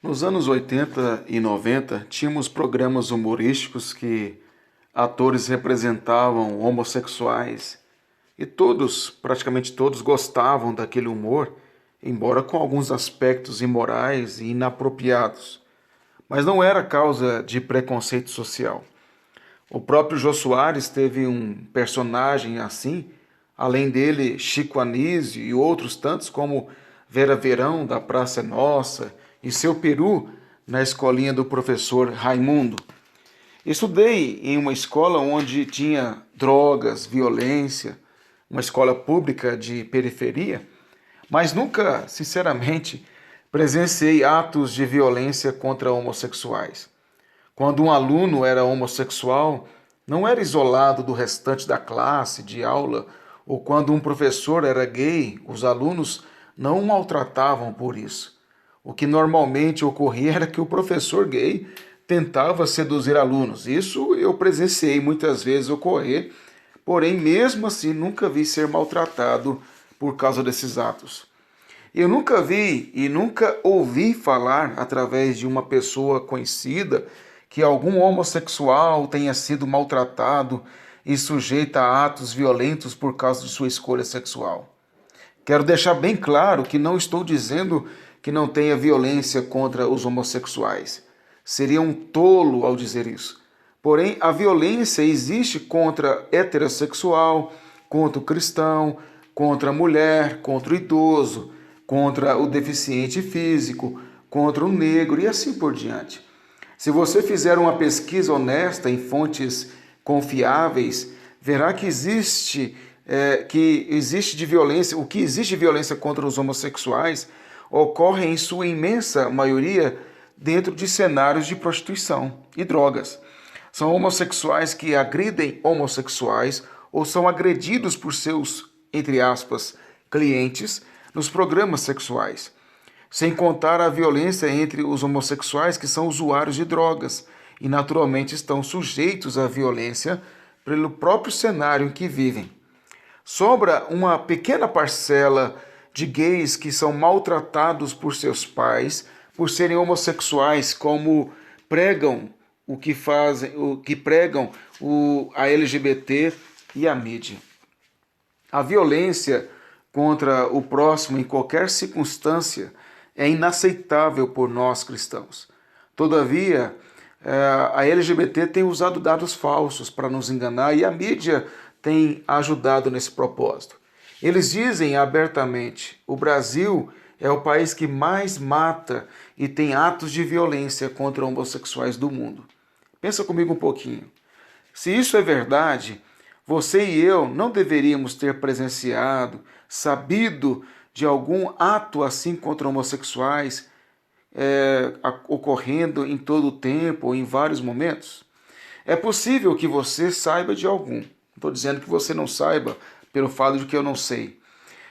Nos anos 80 e 90, tínhamos programas humorísticos que atores representavam homossexuais e todos, praticamente todos, gostavam daquele humor, embora com alguns aspectos imorais e inapropriados. Mas não era causa de preconceito social. O próprio Jô Soares teve um personagem assim, além dele, Chico Anísio e outros tantos como Vera Verão, da Praça é Nossa, e Seu Peru, na escolinha do professor Raimundo. Estudei em uma escola onde tinha drogas, violência, uma escola pública de periferia, mas nunca, sinceramente, presenciei atos de violência contra homossexuais. Quando um aluno era homossexual, não era isolado do restante da classe, de aula, ou quando um professor era gay, os alunos não o maltratavam por isso. O que normalmente ocorria era que o professor gay tentava seduzir alunos. Isso eu presenciei muitas vezes ocorrer, porém, mesmo assim, nunca vi ser maltratado por causa desses atos. Eu nunca vi e nunca ouvi falar, através de uma pessoa conhecida, que algum homossexual tenha sido maltratado e sujeito a atos violentos por causa de sua escolha sexual. Quero deixar bem claro que não estou dizendo que não tenha violência contra os homossexuais. Seria um tolo ao dizer isso. Porém, a violência existe contra heterossexual, contra o cristão, contra a mulher, contra o idoso, contra o deficiente físico, contra o negro e assim por diante. Se você fizer uma pesquisa honesta em fontes confiáveis, verá que existe de violência, o que existe de violência contra os homossexuais ocorre em sua imensa maioria dentro de cenários de prostituição e drogas. São homossexuais que agridem homossexuais ou são agredidos por seus, entre aspas, clientes nos programas sexuais. Sem contar a violência entre os homossexuais que são usuários de drogas e naturalmente estão sujeitos à violência pelo próprio cenário em que vivem. Sobra uma pequena parcela de gays que são maltratados por seus pais por serem homossexuais, como pregam o que fazem, o que pregam a LGBT e a mídia. A violência contra o próximo em qualquer circunstância é inaceitável por nós cristãos. Todavia, a LGBT tem usado dados falsos para nos enganar e a mídia tem ajudado nesse propósito. Eles dizem abertamente: o Brasil é o país que mais mata e tem atos de violência contra homossexuais do mundo. Pensa comigo um pouquinho. Se isso é verdade, você e eu não deveríamos ter presenciado, sabido de algum ato assim contra homossexuais ocorrendo em todo o tempo ou em vários momentos? É possível que você saiba de algum. Não estou dizendo que você não saiba pelo fato de que eu não sei.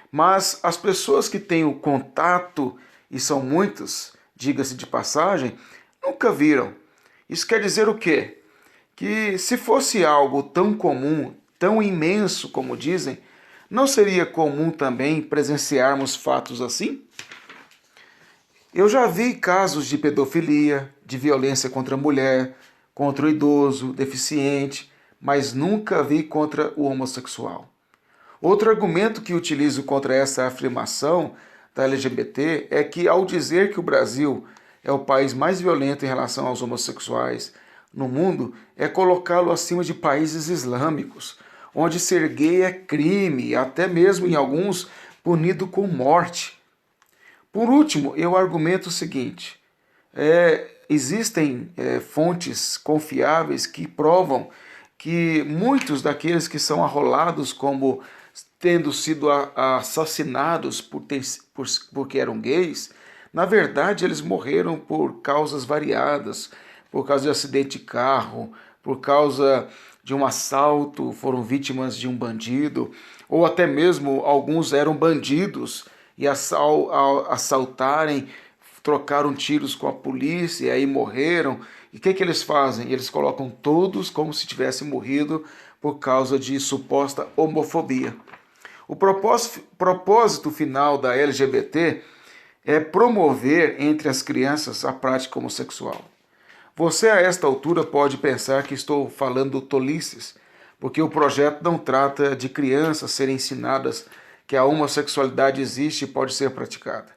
Mas as pessoas que têm o contato, e são muitas, diga-se de passagem, nunca viram. Isso quer dizer o quê? Que se fosse algo tão comum, tão imenso como dizem, não seria comum também presenciarmos fatos assim? Eu já vi casos de pedofilia, de violência contra a mulher, contra o idoso, deficiente, mas nunca vi contra o homossexual. Outro argumento que utilizo contra essa afirmação da LGBT é que, ao dizer que o Brasil é o país mais violento em relação aos homossexuais no mundo, é colocá-lo acima de países islâmicos, onde ser gay é crime, até mesmo em alguns punido com morte. Por último, eu argumento o seguinte: existem fontes confiáveis que provam que muitos daqueles que são arrolados como tendo sido assassinados porque eram gays, na verdade eles morreram por causas variadas, por causa de acidente de carro, por causa de um assalto, foram vítimas de um bandido, ou até mesmo alguns eram bandidos e ao assaltarem, trocaram tiros com a polícia e aí morreram. E o que eles fazem? Eles colocam todos como se tivessem morrido por causa de suposta homofobia. O propósito final da LGBT é promover entre as crianças a prática homossexual. Você, a esta altura, pode pensar que estou falando tolices, porque o projeto não trata de crianças serem ensinadas que a homossexualidade existe e pode ser praticada.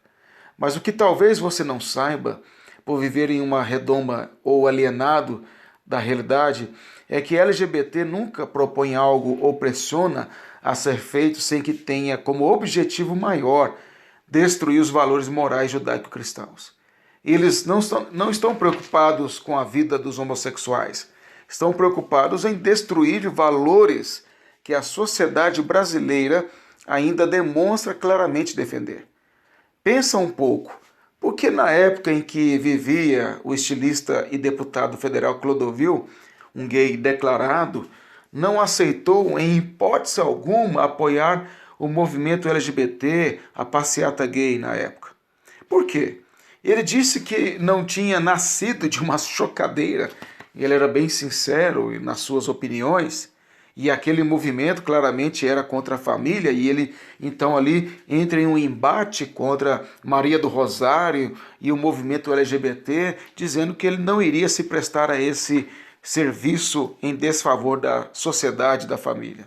Mas o que talvez você não saiba, por viver em uma redoma ou alienado da realidade, é que LGBT nunca propõe algo ou pressiona a ser feito sem que tenha como objetivo maior destruir os valores morais judaico-cristãos. Eles não estão preocupados com a vida dos homossexuais, estão preocupados em destruir valores que a sociedade brasileira ainda demonstra claramente defender. Pensa um pouco, porque na época em que vivia o estilista e deputado federal Clodovil, um gay declarado, não aceitou em hipótese alguma apoiar o movimento LGBT, a passeata gay na época. Por quê? Ele disse que não tinha nascido de uma chocadeira, e ele era bem sincero nas suas opiniões, e aquele movimento claramente era contra a família, e ele então ali entra em um embate contra Maria do Rosário e o movimento LGBT, dizendo que ele não iria se prestar a esse serviço em desfavor da sociedade, da família.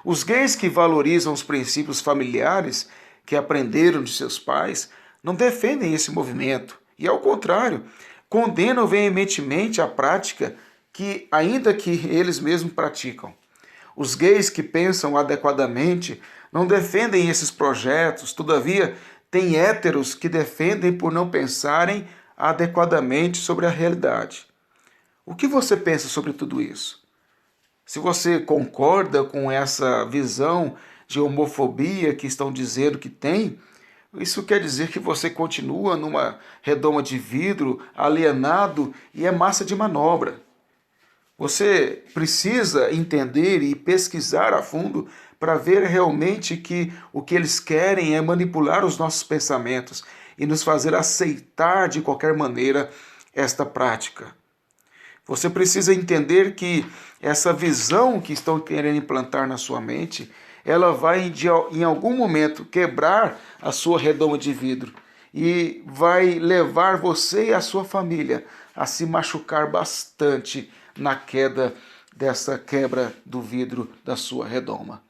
Os gays que valorizam os princípios familiares que aprenderam de seus pais não defendem esse movimento e, ao contrário, condenam veementemente a prática que, ainda que eles mesmos praticam. Os gays que pensam adequadamente não defendem esses projetos, todavia, tem héteros que defendem por não pensarem adequadamente sobre a realidade. O que você pensa sobre tudo isso? Se você concorda com essa visão de homofobia que estão dizendo que tem, isso quer dizer que você continua numa redoma de vidro, alienado e é massa de manobra. Você precisa entender e pesquisar a fundo para ver realmente que o que eles querem é manipular os nossos pensamentos e nos fazer aceitar de qualquer maneira esta prática. Você precisa entender que essa visão que estão querendo implantar na sua mente, ela vai em algum momento quebrar a sua redoma de vidro e vai levar você e a sua família a se machucar bastante na queda dessa quebra do vidro da sua redoma.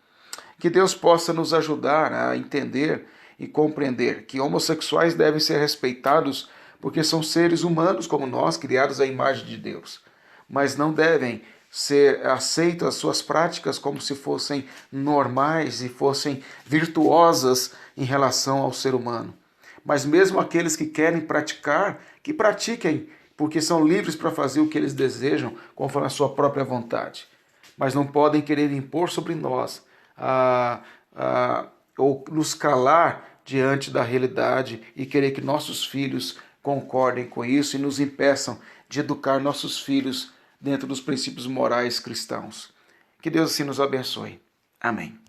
Que Deus possa nos ajudar a entender e compreender que homossexuais devem ser respeitados porque são seres humanos como nós, criados à imagem de Deus, mas não devem ser aceitas as suas práticas como se fossem normais e fossem virtuosas em relação ao ser humano. Mas mesmo aqueles que querem praticar, que pratiquem, porque são livres para fazer o que eles desejam, conforme a sua própria vontade. Mas não podem querer impor sobre nós ou nos calar diante da realidade e querer que nossos filhos concordem com isso e nos impeçam de educar nossos filhos dentro dos princípios morais cristãos. Que Deus assim nos abençoe. Amém.